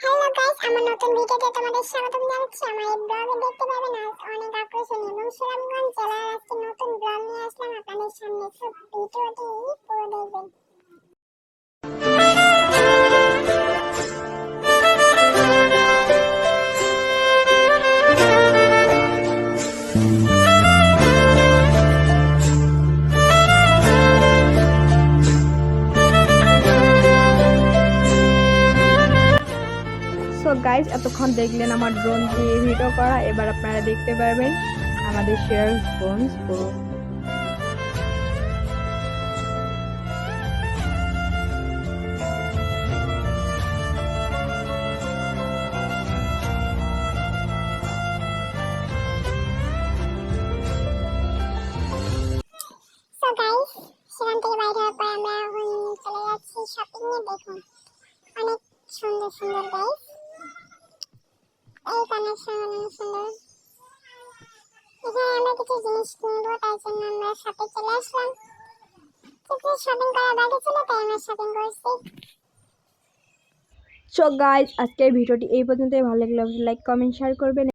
Hello guys, আমার নতুন ভিডিওতে তোমাদের স্বাগতম জানাচ্ছি। আমার এই ব্লগে দেখতে পাবেন আজ অনেক আকর্ষণীয় এবং সুনামগঞ্জ জেলার আজকে নতুন ব্লগ নিয়ে আসলাম আপনাদের সামনে। সব ভিডিওটি পুরো দেখবেন। সো গাইজ, এতক্ষণ দেখলেন আমার ড্রোন দিয়ে ভিডিও করা। এবার আপনারা দেখতে পারবেন আমাদের share phones pro. So guys, সেখান থেকে বাইরে হওয়ার পর আমরা এখন চলে যাচ্ছি শপিং এ। দেখুন অনেক সুন্দর সুন্দর গাইস, এই কানেকশন অনেক সুন্দর। এখানে আমরা কিছু জিনিস কিনবো, তাই জন্য আমরা শপে চলে আসলাম। কিছু শপিং করা বাকি ছিল, তাই আমরা শপিং করছি। সো গাইজ, আজকের ভিডিওটি এই পর্যন্তই। ভালো লাগলে লাইক, কমেন্ট, শেয়ার করবেন।